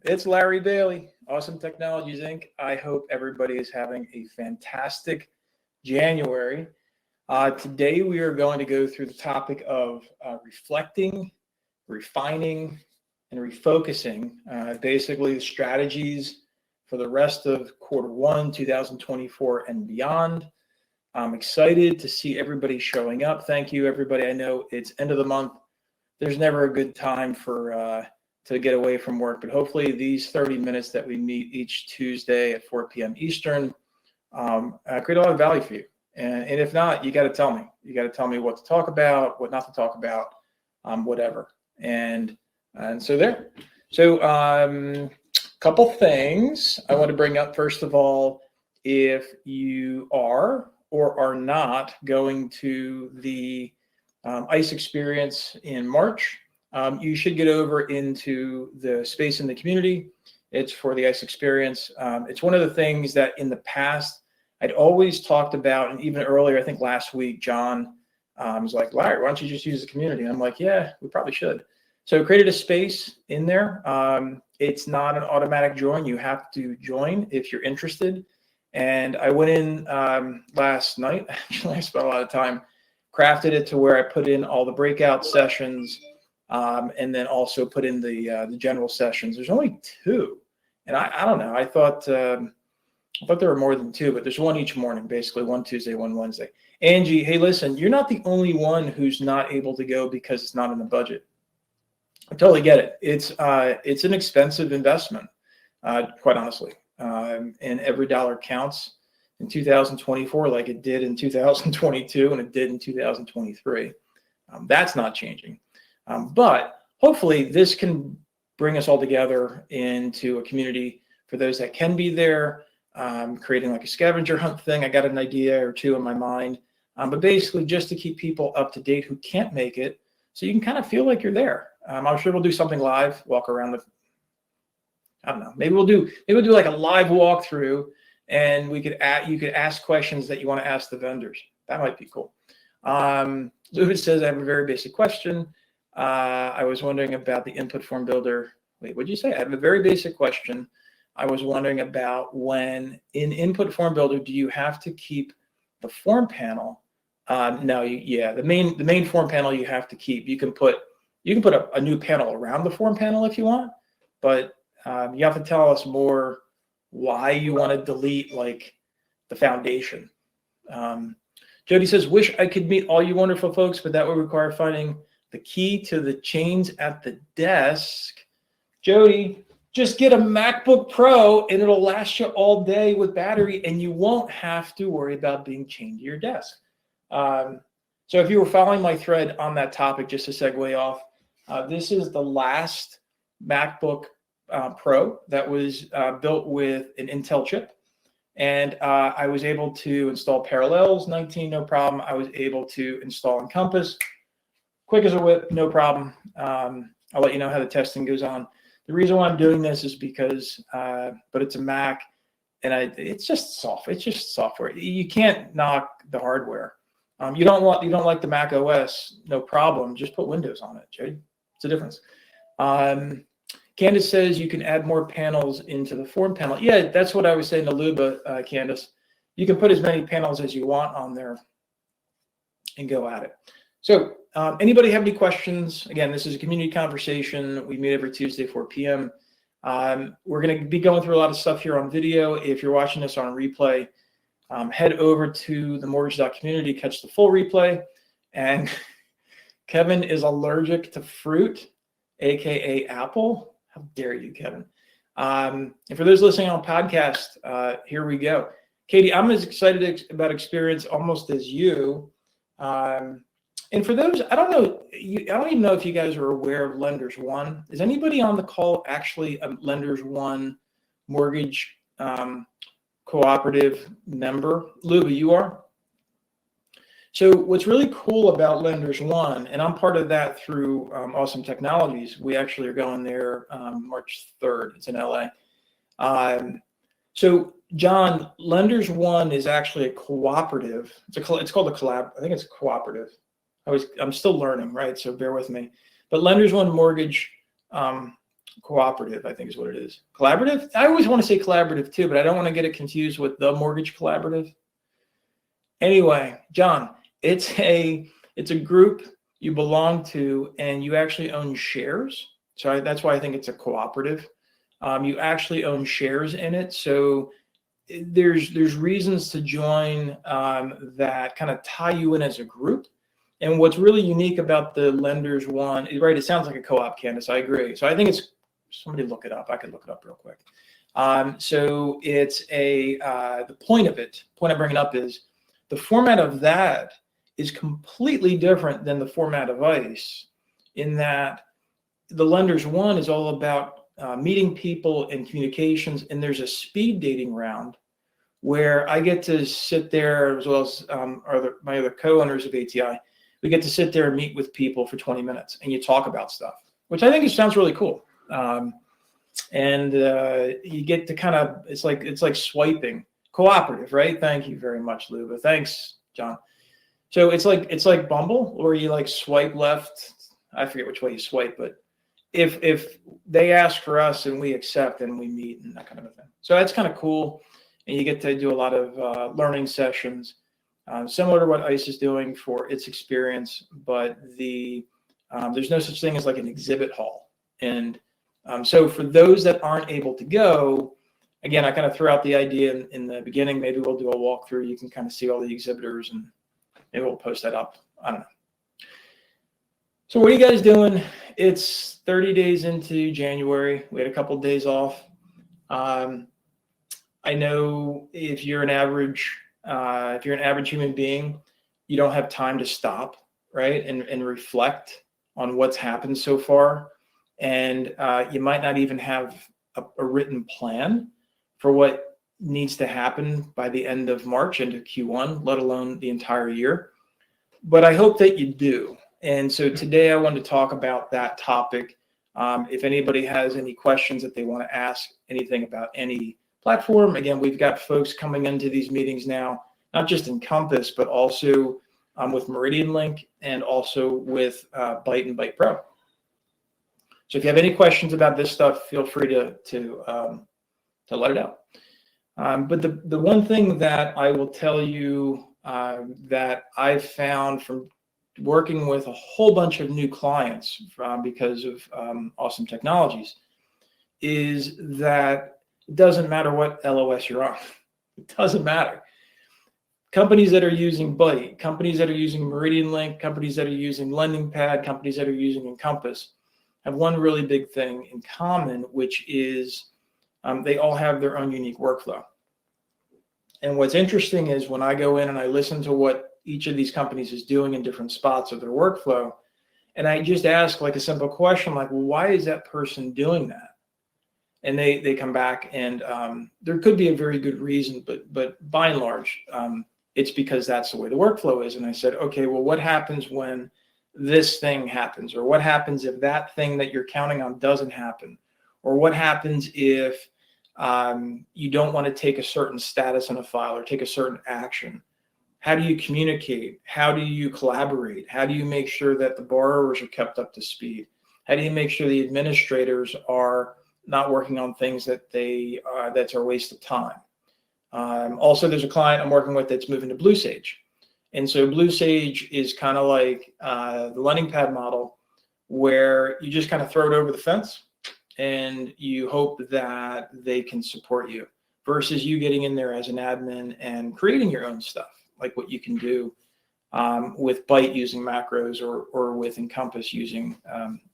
It's Larry Bailey, Awesome Technologies, Inc. I hope everybody is having a fantastic January. Today, we are going to go through the topic of reflecting, refining, and refocusing, basically the strategies for the rest of Q1, 2024 and beyond. I'm excited to see everybody showing up. Thank you, everybody. I know it's end of the month. There's never a good time for to get away from work, but hopefully these 30 minutes that we meet each Tuesday at 4 p.m. Eastern create a lot of value for you. And if not, you got to tell me. You got to tell me what to talk about, what not to talk about, whatever. And so there. So couple things I want to bring up. First of all, if you are or are not going to the ICE experience in March, you should get over into the space in the community. It's for the ICE experience. It's one of the things that in the past I'd always talked about, and even earlier, I think last week, John was like, Larry, why don't you just use the community? And I'm like, yeah, we probably should. So I created a space in there. It's not an automatic join. You have to join if you're interested. And I went in last night. Actually, I spent a lot of time, crafted it to where I put in all the breakout sessions, and then also put in the general sessions. There's only two, and I don't know. I thought there were more than two, but there's one each morning, basically one Tuesday, one Wednesday. Angie, hey, listen, you're not the only one who's not able to go because it's not in the budget. I totally get it. It's an expensive investment, quite honestly, and every dollar counts in 2024, like it did in 2022, and it did in 2023. That's not changing. But hopefully this can bring us all together into a community for those that can be there, creating like a scavenger hunt thing. I got an idea or two in my mind, but basically just to keep people up to date who can't make it, so you can kind of feel like you're there. I'm sure we'll do something live, walk around the, I don't know, maybe we'll do like a live walkthrough, and you could ask questions that you want to ask the vendors. That might be cool. Lewis says, I have a very basic question. I was wondering about the input form builder. Wait, what'd you say? I have a very basic question. I was wondering about when in input form builder, do you have to keep the form panel? No, the main form panel you have to keep. You can put a new panel around the form panel if you want, but you have to tell us more why you want to delete like the foundation. Jody says, wish I could meet all you wonderful folks, but that would require finding the key to the chains at the desk. Jody, just get a MacBook Pro and it'll last you all day with battery, and you won't have to worry about being chained to your desk. So if you were following my thread on that topic, just to segue off, this is the last MacBook Pro that was built with an Intel chip. And I was able to install Parallels 19, no problem. I was able to install Encompass, quick as a whip, no problem. I'll let you know how the testing goes on. The reason why I'm doing this is because, but it's a Mac, and it's just software. It's just software. You can't knock the hardware. You don't like the Mac OS, no problem. Just put Windows on it, Jay. It's a difference. Candace says you can add more panels into the form panel. Yeah, that's what I was saying to Luba, Candace. You can put as many panels as you want on there and go at it. So anybody have any questions? Again, this is a community conversation. We meet every Tuesday, 4 p.m. We're going to be going through a lot of stuff here on video. If you're watching this on replay, head over to the mortgage.community, catch the full replay. And Kevin is allergic to fruit, AKA apple. How dare you, Kevin? And for those listening on podcast, here we go. Katie, I'm as excited about experience almost as you. And for those, I don't even know if you guys are aware of Lenders One. Is anybody on the call actually a Lenders One mortgage cooperative member? Luba, you are? So what's really cool about Lenders One, and I'm part of that through Awesome Technologies. We actually are going there March 3rd. It's in LA. So John, Lenders One is actually a cooperative. It's called a collab. I think it's cooperative. I'm still learning, right? So bear with me. But Lenders One Mortgage Cooperative, I think is what it is. Collaborative? I always want to say collaborative too, but I don't want to get it confused with the Mortgage Collaborative. Anyway, John, it's a group you belong to, and you actually own shares. So that's why I think it's a cooperative. You actually own shares in it. So there's reasons to join that kind of tie you in as a group. And what's really unique about the lenders one, right? It sounds like a co-op, Candace. I agree. So I think it's, somebody look it up. I could look it up real quick. So it's the point I bring it up is the format of that is completely different than the format of ICE, in that the lenders one is all about meeting people and communications, and there's a speed dating round where I get to sit there, as well as my other co-owners of ATI. We get to sit there and meet with people for 20 minutes, and you talk about stuff, which I think sounds really cool. And you get to kind of, it's like swiping, cooperative, right? Thank you very much, Luba. Thanks, John. So it's like Bumble, where you like swipe left. I forget which way you swipe, but if they ask for us and we accept, and we meet and that kind of a thing. So that's kind of cool. And you get to do a lot of learning sessions, similar to what ICE is doing for its experience, but there's no such thing as like an exhibit hall. And so for those that aren't able to go, again, I kind of threw out the idea in the beginning, maybe we'll do a walkthrough. You can kind of see all the exhibitors, and maybe we'll post that up. I don't know. So what are you guys doing? It's 30 days into January. We had a couple of days off. I know if you're an average human being, you don't have time to stop, right, and reflect on what's happened so far. And you might not even have a written plan for what needs to happen by the end of March into Q1, let alone the entire year. But I hope that you do. And so today I wanted to talk about that topic. If anybody has any questions that they want to ask, anything about any platform, again, we've got folks coming into these meetings now, not just Encompass, but also with Meridian Link, and also with Byte and Byte Pro. So if you have any questions about this stuff, feel free to let it out. But the one thing that I will tell you that I've found from working with a whole bunch of new clients because of Awesome Technologies is that it doesn't matter what LOS you're on. It doesn't matter. Companies that are using Byte, companies that are using Meridian Link, companies that are using LendingPad, companies that are using Encompass have one really big thing in common, which is they all have their own unique workflow. And what's interesting is when I go in and I listen to what each of these companies is doing in different spots of their workflow, and I just ask like a simple question, like, well, why is that person doing that? And they come back, and there could be a very good reason, but by and large, it's because that's the way the workflow is. And I said, okay, well, what happens when this thing happens? Or what happens if that thing that you're counting on doesn't happen? Or what happens if you don't want to take a certain status in a file or take a certain action? How do you communicate? How do you collaborate? How do you make sure that the borrowers are kept up to speed? How do you make sure the administrators are not working on things that that's a waste of time? Also, there's a client I'm working with that's moving to Blue Sage. And so Blue Sage is kind of like the LendingPad model, where you just kind of throw it over the fence and you hope that they can support you, versus you getting in there as an admin and creating your own stuff, like what you can do with Byte using macros, or with Encompass using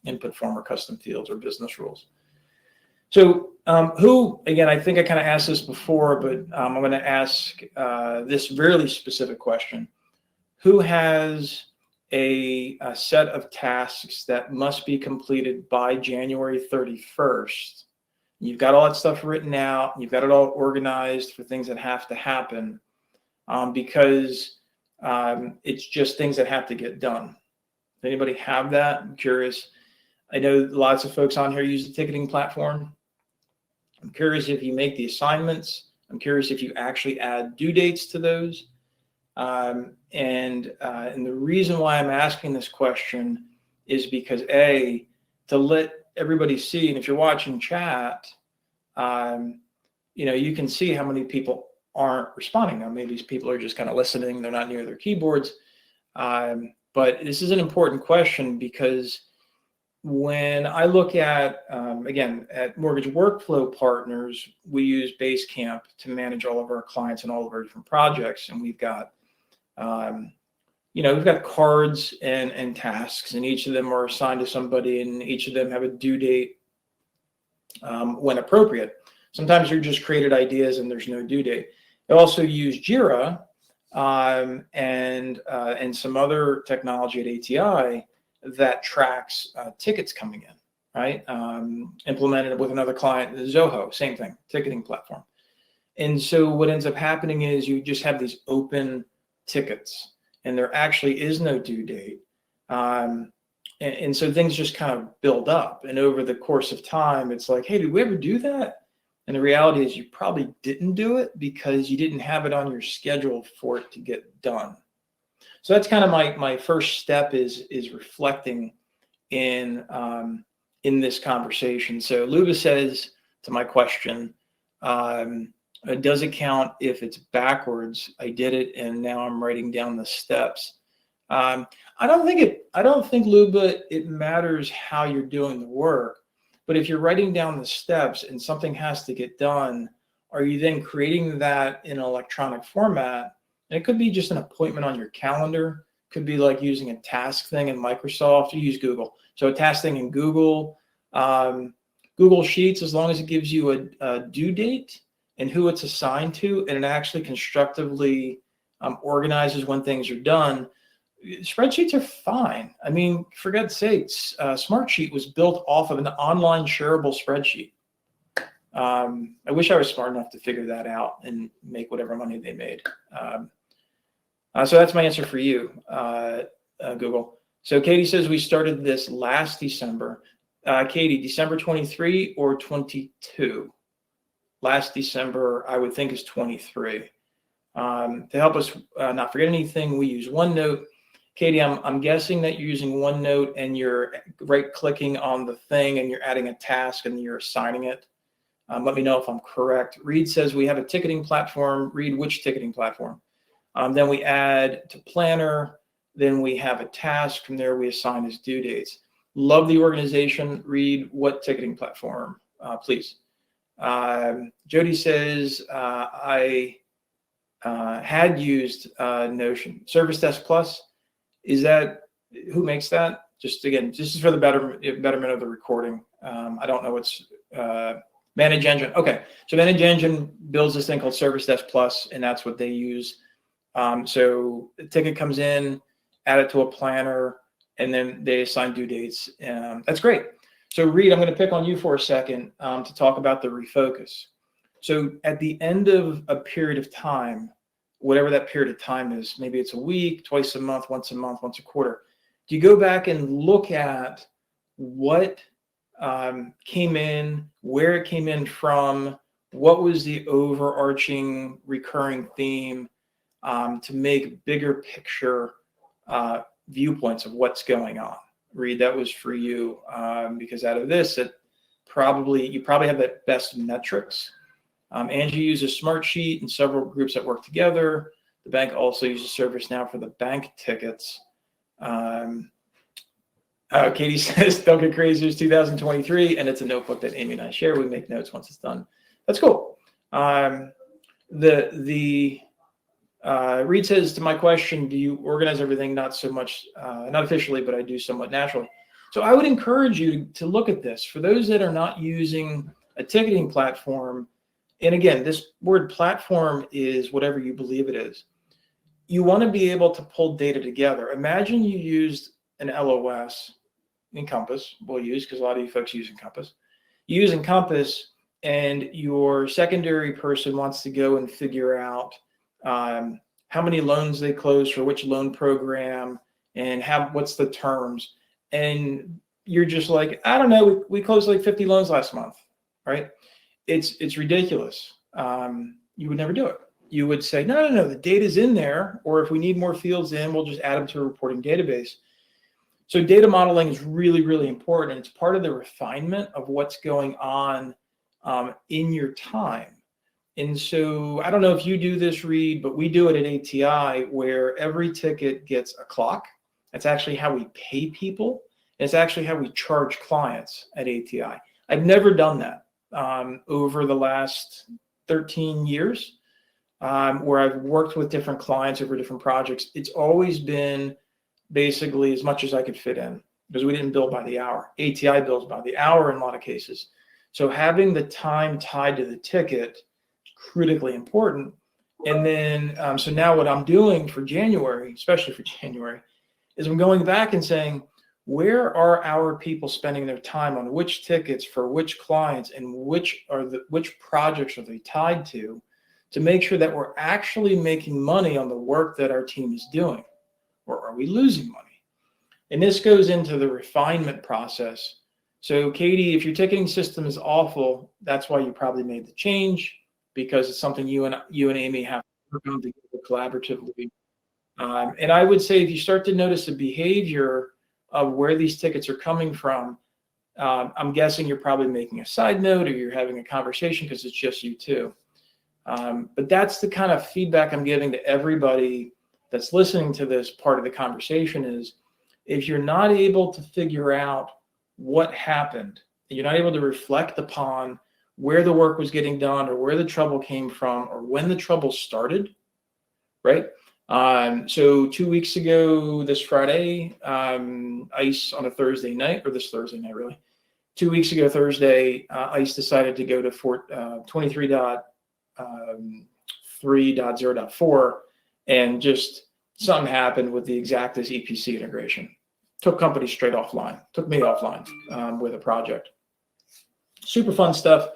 input form or custom fields or business rules. So who, again, I think I kind of asked this before, but I'm going to ask this really specific question. Who has a set of tasks that must be completed by January 31st? You've got all that stuff written out. You've got it all organized for things that have to happen, because it's just things that have to get done. Does anybody have that? I'm curious. I know lots of folks on here use the ticketing platform. I'm curious if you make the assignments. I'm curious if you actually add due dates to those. And the reason why I'm asking this question is because to let everybody see, and if you're watching chat, you can see how many people aren't responding. Now, maybe these people are just kind of listening. They're not near their keyboards. But this is an important question, because when I look at, again, at Mortgage Workflow Partners, we use Basecamp to manage all of our clients and all of our different projects. And we've got, we've got cards and tasks, and each of them are assigned to somebody, and each of them have a due date when appropriate. Sometimes they're just created ideas and there's no due date. I also use Jira and some other technology at ATI that tracks tickets coming in, right? Implemented with another client, Zoho, same thing, ticketing platform. And so what ends up happening is you just have these open tickets, and there actually is no due date. And so things just kind of build up. And over the course of time, it's like, hey, did we ever do that? And the reality is you probably didn't do it because you didn't have it on your schedule for it to get done. So that's kind of my first step is reflecting in this conversation. So Luba says to my question, does it count if it's backwards? I did it and now I'm writing down the steps. I don't think, Luba, it matters how you're doing the work. But if you're writing down the steps and something has to get done, are you then creating that in an electronic format? And it could be just an appointment on your calendar. It could be like using a task thing in Microsoft. You use Google. So a task thing in Google, Google Sheets, as long as it gives you a due date and who it's assigned to, and it actually constructively organizes when things are done. Spreadsheets are fine. I mean, for God's sakes, Smartsheet was built off of an online shareable spreadsheet. I wish I was smart enough to figure that out and make whatever money they made. So that's my answer for you, Google. So Katie says we started this last December. Katie, December 23 or 22? Last December, I would think, is 23. To help us not forget anything, we use OneNote. Katie, I'm guessing that you're using OneNote and you're right-clicking on the thing and you're adding a task and you're assigning it. Let me know if I'm correct. Reed says we have a ticketing platform. Reed, which ticketing platform? Then we add to Planner. Then we have a task. From there, we assign as due dates. Love the organization. Reed, what ticketing platform, please? Jody says I had used Notion. Service Desk Plus. Is that, who makes that? Just again, this is for the betterment of the recording. I don't know what's Manage Engine. Okay, so Manage Engine builds this thing called Service Desk Plus, and that's what they use. So the ticket comes in, add it to a planner, and then they assign due dates. That's great. So Reed, I'm going to pick on you for a second to talk about the refocus. So at the end of a period of time, whatever that period of time is, maybe it's a week, twice a month, once a quarter. Do you go back and look at what came in, where it came in from, what was the overarching recurring theme to make bigger picture viewpoints of what's going on? Reed, that was for you because out of this, you probably have the best metrics. Angie uses Smartsheet and several groups that work together. The bank also uses ServiceNow for the bank tickets. Katie says, don't get crazy, it's 2023, and it's a notebook that Amy and I share. We make notes once it's done. That's cool. Reed says, to my question, do you organize everything? Not so much, not officially, but I do somewhat naturally. So I would encourage you to look at this. For those that are not using a ticketing platform, and again, this word platform is whatever you believe it is. You want to be able to pull data together. Imagine you used an LOS, Encompass, we'll use because a lot of you folks use Encompass. You use Encompass and your secondary person wants to go and figure out how many loans they close for which loan program and what's the terms. And you're just like, I don't know, we closed like 50 loans last month, right? It's ridiculous. You would never do it. You would say, no, the data's in there, or if we need more fields in, we'll just add them to a reporting database. So data modeling is really, really important. It's part of the refinement of what's going on in your time. And so I don't know if you do this, Reed, but we do it at ATI where every ticket gets a clock. That's actually how we pay people. It's actually how we charge clients at ATI. I've never done that over the last 13 years where I've worked with different clients over different projects. It's always been basically as much as I could fit in because we didn't bill by the hour. ATI bills by the hour in a lot of cases. So having the time tied to the ticket is critically important. And then, so now what I'm doing for January, especially for January, is I'm going back and saying, where are our people spending their time on which tickets for which clients and which projects are they tied to make sure that we're actually making money on the work that our team is doing, or are we losing money? And this goes into the refinement process. So Katie, if your ticketing system is awful, that's why you probably made the change, because it's something you and Amy have to work on together collaboratively. And I would say if you start to notice the behavior of where these tickets are coming from, I'm guessing you're probably making a side note or you're having a conversation because it's just you two. But that's the kind of feedback I'm giving to everybody that's listening to this part of the conversation is if you're not able to figure out what happened, you're not able to reflect upon where the work was getting done or where the trouble came from or when the trouble started, right? So 2 weeks ago, this Friday, ICE on a Thursday night, or this Thursday night, really. 2 weeks ago, Thursday, ICE decided to go to 23.3.0.4, and just something happened with the Exactus EPC integration. Took companies straight offline, took me offline with a project. Super fun stuff.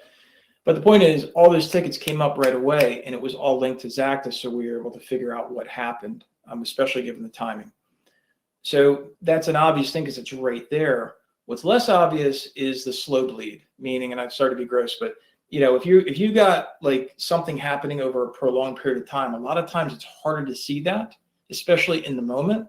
But the point is, all those tickets came up right away, and it was all linked to Exactus, so we were able to figure out what happened, especially given the timing. So that's an obvious thing because it's right there. What's less obvious is the slow bleed, meaning, and I'm sorry to be gross, but if you got like something happening over a prolonged period of time, a lot of times it's harder to see that, especially in the moment.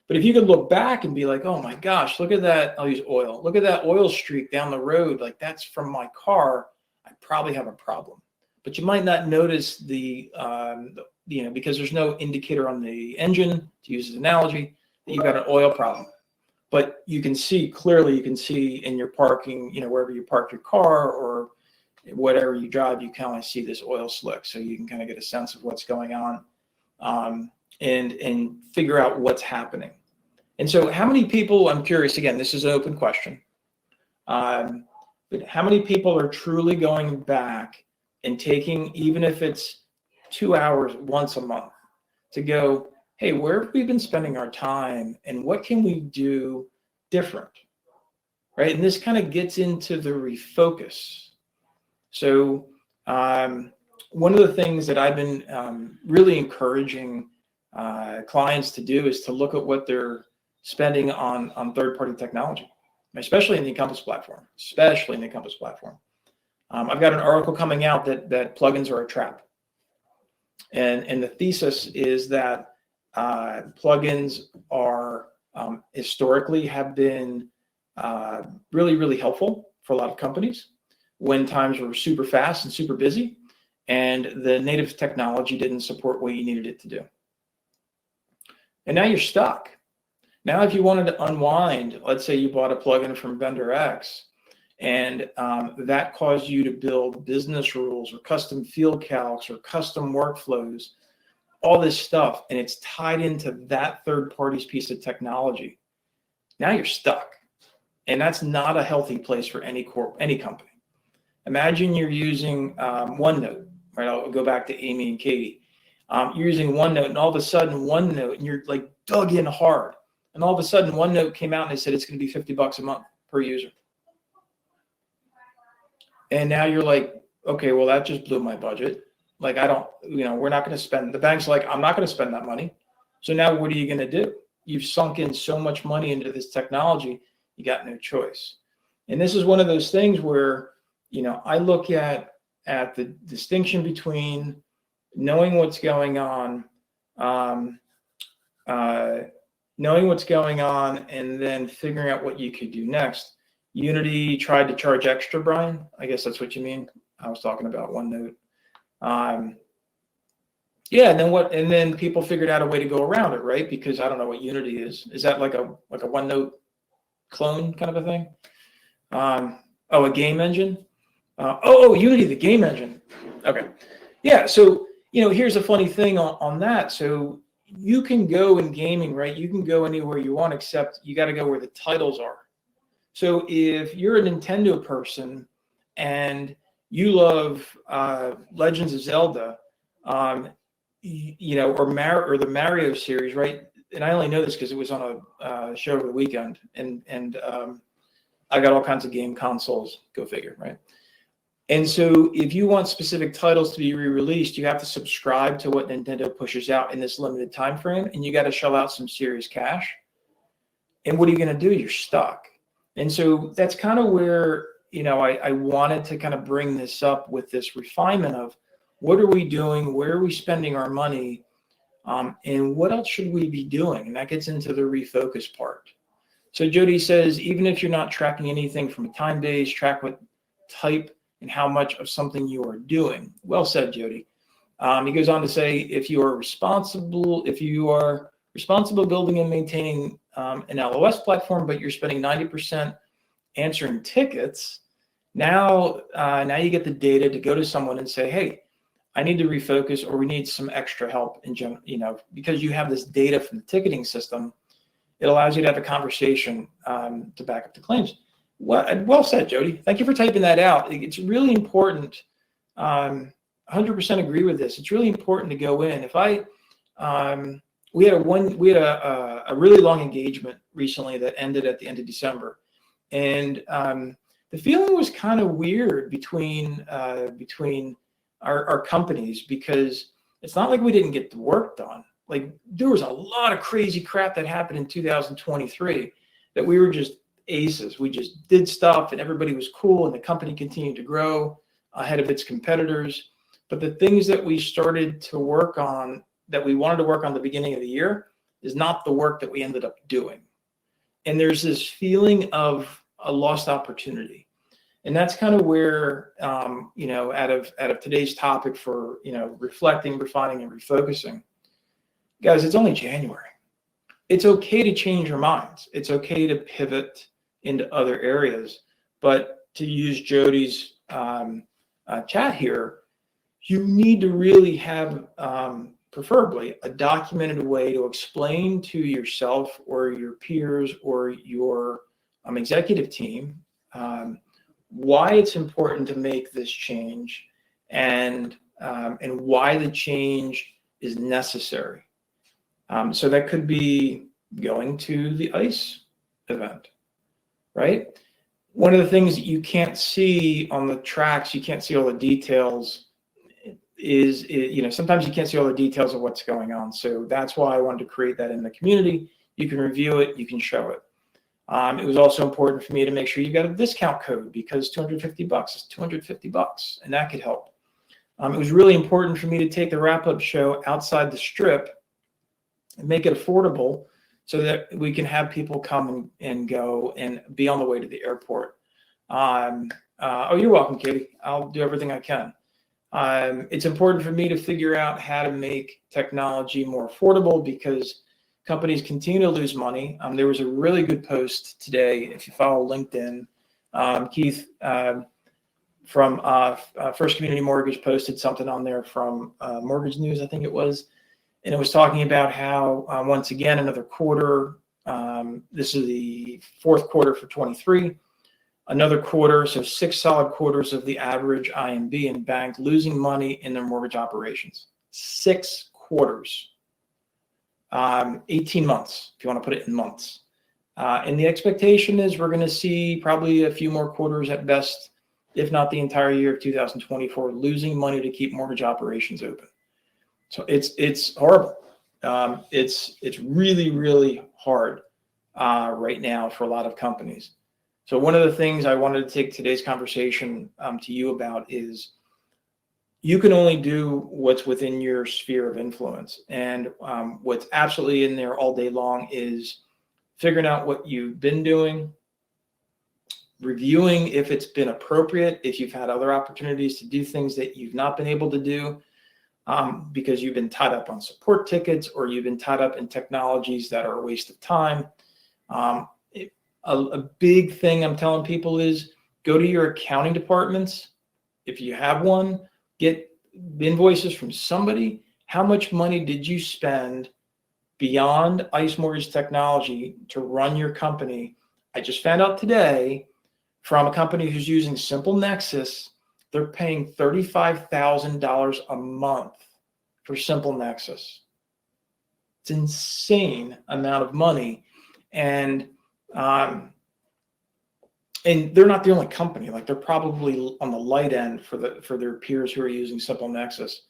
But if you could look back and be like, oh my gosh, look at that, I'll use oil. Look at that oil streak down the road, like that's from my car. I probably have a problem, but you might not notice because there's no indicator on the engine, to use as an analogy, that you've got an oil problem. But you can see clearly, in your parking, wherever you park your car or whatever you drive, you kind of see this oil slick. So you can kind of get a sense of what's going on and figure out what's happening. And so how many people, I'm curious, again, this is an open question. But how many people are truly going back and taking, even if it's 2 hours once a month, to go, hey, where have we been spending our time and what can we do different, right? And this kind of gets into the refocus. So one of the things that I've been really encouraging clients to do is to look at what they're spending on third-party technology, especially in the Encompass platform, I've got an article coming out that plugins are a trap. And the thesis is that plugins are historically have been really, really helpful for a lot of companies when times were super fast and super busy and the native technology didn't support what you needed it to do. And now you're stuck. Now, if you wanted to unwind, let's say you bought a plugin from vendor X, and that caused you to build business rules or custom field calcs or custom workflows, all this stuff, and it's tied into that third party's piece of technology. Now you're stuck. And that's not a healthy place for any company. Imagine you're using OneNote, right? I'll go back to Amy and Katie. You're using OneNote, and all of a sudden OneNote, and you're like dug in hard. And all of a sudden, OneNote came out and they said it's going to be $50 a month per user. And now you're like, okay, well, that just blew my budget. Like, we're not going to spend. The bank's like, I'm not going to spend that money. So now what are you going to do? You've sunk in so much money into this technology, you got no choice. And this is one of those things where, I look at the distinction between knowing what's going on, knowing what's going on, and then figuring out what you could do next. Unity tried to charge extra, Brian. I guess that's what you mean. I was talking about OneNote. Yeah, and then what? And then people figured out a way to go around it, right? Because I don't know what Unity is. Is that like a OneNote clone kind of a thing? A game engine. Unity, the game engine. Okay, yeah. So here's a funny thing on that. So you can go in gaming, right? You can go anywhere you want, except you got to go where the titles are. So if you're a Nintendo person and you love Legends of Zelda, or the Mario series, right? And I only know this because it was on a show over the weekend, and I got all kinds of game consoles. Go figure, right? And so if you want specific titles to be re-released, you have to subscribe to what Nintendo pushes out in this limited time frame, and you got to shell out some serious cash. And what are you going to do? You're stuck. And so that's kind of where I wanted to kind of bring this up with this refinement of what are we doing, where are we spending our money, and what else should we be doing? And that gets into the refocus part. So Jody says, even if you're not tracking anything from a time base, track what type and how much of something you are doing. Well said, Jody. He goes on to say, if you are responsible building and maintaining an LOS platform, but you're spending 90% answering tickets, now you get the data to go to someone and say, hey, I need to refocus, or we need some extra help in general, because you have this data from the ticketing system. It allows you to have a conversation to back up the claims. Well said, Jody. Thank you for typing that out. It's really important. 100% agree with this. It's really important to go in. We had a really long engagement recently that ended at the end of December, and the feeling was kind of weird between our companies, because it's not like we didn't get the work done. Like, there was a lot of crazy crap that happened in 2023 that we were just aces. We just did stuff and everybody was cool, and the company continued to grow ahead of its competitors. But the things that we started to work on, that we wanted to work on the beginning of the year, is not the work that we ended up doing. And there's this feeling of a lost opportunity. And that's kind of where, out of today's topic for, reflecting, refining, and refocusing, guys, it's only January. It's okay to change your minds. It's okay to pivot into other areas. But to use Jody's chat here, you need to really have, preferably, a documented way to explain to yourself or your peers or your executive team why it's important to make this change, and why the change is necessary. So that could be going to the ICE event, right? One of the things that you can't see on the tracks, you can't see all the details, is sometimes you can't see all the details of what's going on. So that's why I wanted to create that in the community. You can review it, you can show it. It was also important for me to make sure you got a discount code, because $250 is $250, and that could help. It was really important for me to take the wrap-up show outside the Strip and make it affordable, so that we can have people come and go and be on the way to the airport. You're welcome, Katie. I'll do everything I can. It's important for me to figure out how to make technology more affordable, because companies continue to lose money. There was a really good post today, if you follow LinkedIn. Keith from First Community Mortgage posted something on there from Mortgage News, I think it was. And it was talking about how, once again, another quarter, this is the fourth quarter for 23, another quarter, so 6 solid quarters of the average IMB and bank losing money in their mortgage operations. 6 quarters. 18 months, if you want to put it in months. And the expectation is we're going to see probably a few more quarters at best, if not the entire year of 2024, losing money to keep mortgage operations open. So it's horrible. It's really, really hard right now for a lot of companies. So one of the things I wanted to take today's conversation to you about is, you can only do what's within your sphere of influence. And what's absolutely in there all day long is figuring out what you've been doing, reviewing if it's been appropriate, if you've had other opportunities to do things that you've not been able to do because you've been tied up on support tickets or you've been tied up in technologies that are a waste of time. A big thing I'm telling people is go to your accounting departments. If you have one, get invoices from somebody. How much money did you spend beyond ICE Mortgage Technology to run your company? I just found out today from a company who's using Simple Nexus, they're paying $35,000 a month for Simple Nexus. It's an insane amount of money. And they're not the only company. Like, they're probably on the light end for their peers who are using Simple Nexus.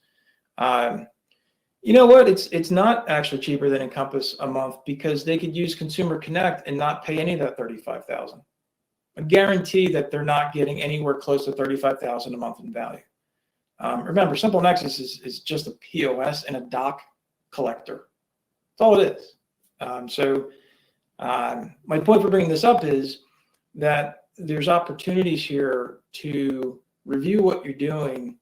You know what? It's not actually cheaper than Encompass a month because they could use Consumer Connect and not pay any of that $35,000. I guarantee that they're not getting anywhere close to $35,000 a month in value. Remember, Simple Nexus is just a POS and a doc collector. That's all it is. My point for bringing this up is that there's opportunities here to review what you're doing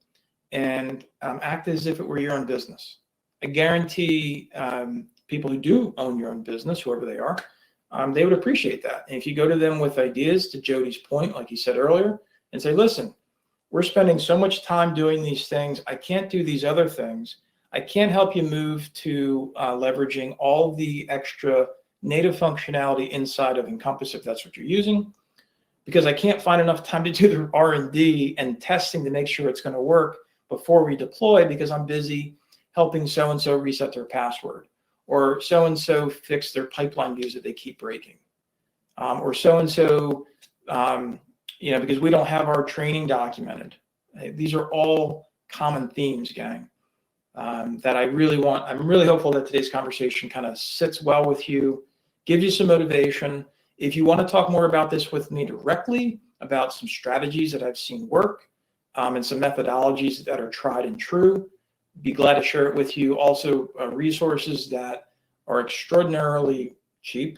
and act as if it were your own business. I guarantee people who do own your own business, whoever they are, they would appreciate that. And if you go to them with ideas, to Jody's point, like he said earlier, and say, listen, we're spending so much time doing these things. I can't do these other things. I can't help you move to leveraging all the extra native functionality inside of Encompass if that's what you're using, because I can't find enough time to do the R&D and testing to make sure it's going to work before we deploy because I'm busy helping so-and-so reset their password, or so-and-so fix their pipeline views that they keep breaking, or so-and-so, because we don't have our training documented. These are all common themes, gang, that I'm really hopeful that today's conversation kind of sits well with you, gives you some motivation. If you want to talk more about this with me directly, about some strategies that I've seen work and some methodologies that are tried and true, be glad to share it with you. Also, resources that are extraordinarily cheap.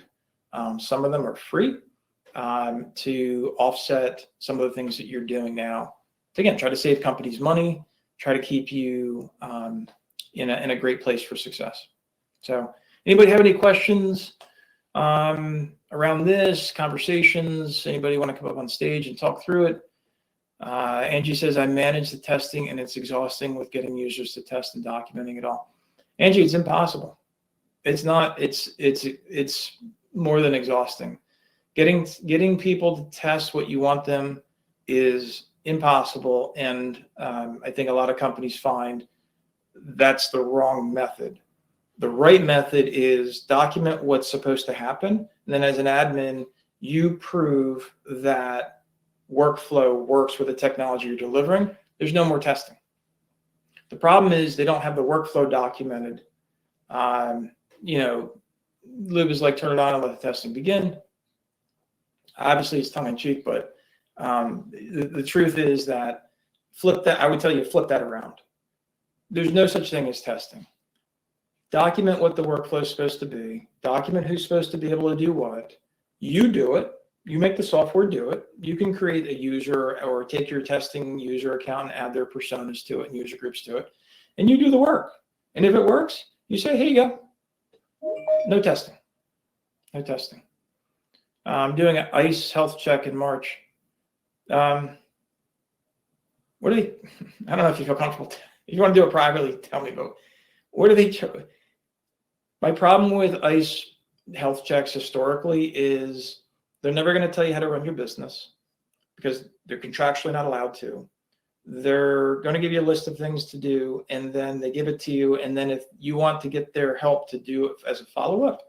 Some of them are free to offset some of the things that you're doing now. To, again, try to save companies money, try to keep you in a great place for success. So anybody have any questions around this, conversations? Anybody want to come up on stage and talk through it? Angie says, I manage the testing and it's exhausting with getting users to test and documenting it all. Angie, it's impossible. It's not, it's more than exhausting. Getting people to test what you want them is impossible. And I think a lot of companies find that's the wrong method. The right method is document what's supposed to happen. And then as an admin, you prove that workflow works with the technology you're delivering. There's no more testing. The problem is they don't have the workflow documented. Lube is like, turn it on and let the testing begin. Obviously it's tongue in cheek, but the truth is that I would tell you, flip that around. There's no such thing as testing. Document what the workflow is supposed to be. Document who's supposed to be able to do what. You do it. You make the software do it. You can create a user or take your testing user account and add their personas to it and user groups to it. And you do the work. And if it works, you say, here you go. No testing. No testing. I'm doing an ICE health check in March. What do they, I don't know if you feel comfortable. If you want to do it privately, tell me, but what do they, my problem with ICE health checks historically is they're never going to tell you how to run your business because they're contractually not allowed to. They're going to give you a list of things to do, and then they give it to you. And then if you want to get their help to do it as a follow-up,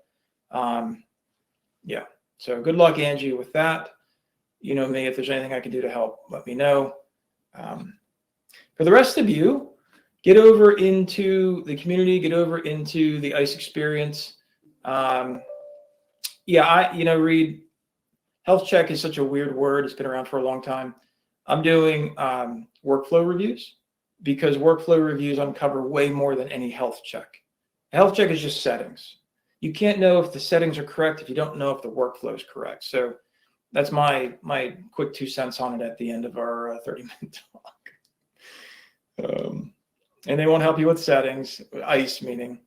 yeah. So good luck, Angie, with that. You know me, if there's anything I can do to help, let me know. For the rest of you, get over into the community, get over into the ICE experience. Reed, health check is such a weird word. It's been around for a long time. I'm doing workflow reviews. because workflow reviews uncover way more than any health check. A health check is just settings. You can't know if the settings are correct if you don't know if the workflow is correct. So that's my quick 2 cents on it at the end of our 30-minute talk. And they won't help you with settings, ICE meaning.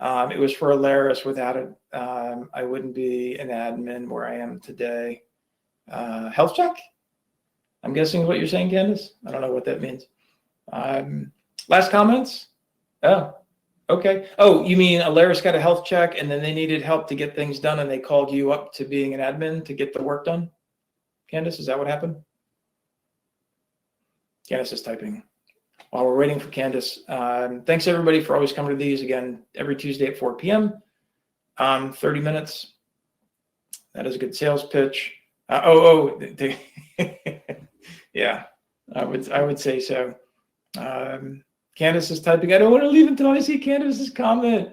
It was for Alaris. Without it, I wouldn't be an admin where I am today. Health check? I'm guessing is what you're saying, Candace. I don't know what that means. Last comments? Oh, okay. Oh, you mean Alaris got a health check and then they needed help to get things done and they called you up to being an admin to get the work done? Candace, is that what happened? Candace is typing. While we're waiting for Candace, thanks everybody for always coming to these. Again, every Tuesday at 4 p.m. 30 minutes. That is a good sales pitch. Yeah, I would say so. Candace is typing. I don't want to leave until I see Candace's comment.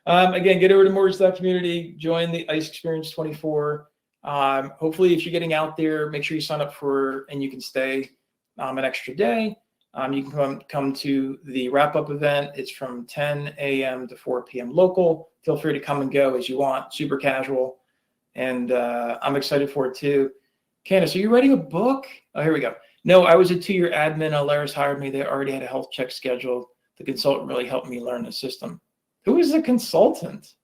Again, get over to Mortgage.community, join the ICE Experience 24. Hopefully, if you're getting out there, make sure you sign up for, and you can stay an extra day. You can come to the wrap-up event. It's from 10 a.m. to 4 p.m. local. Feel free to come and go as you want, super casual. And I'm excited for it too. Candace, are you writing a book? Oh, here we go. No, I was a 2-year admin. Alaris hired me. They already had a health check scheduled. The consultant really helped me learn the system. Who is the consultant?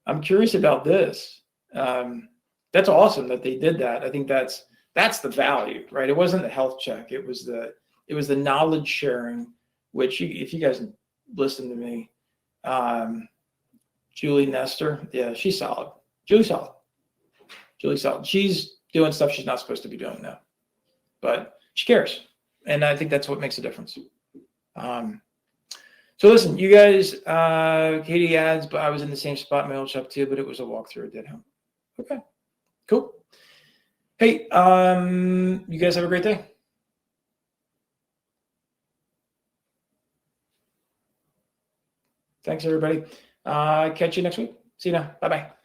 I'm curious about this. That's awesome that they did that. I think that's the value, right? It wasn't the health check. It was the knowledge sharing, which if you guys listen to me, Julie Nestor, yeah, she's solid. Julie's solid. She's doing stuff she's not supposed to be doing now, but she cares. And I think that's what makes a difference. So listen, you guys, Katie adds, but I was in the same spot in my old shop too, but it was a walkthrough. It did help. Okay, cool. Hey, you guys have a great day. Thanks, everybody. Catch you next week. See you now. Bye-bye.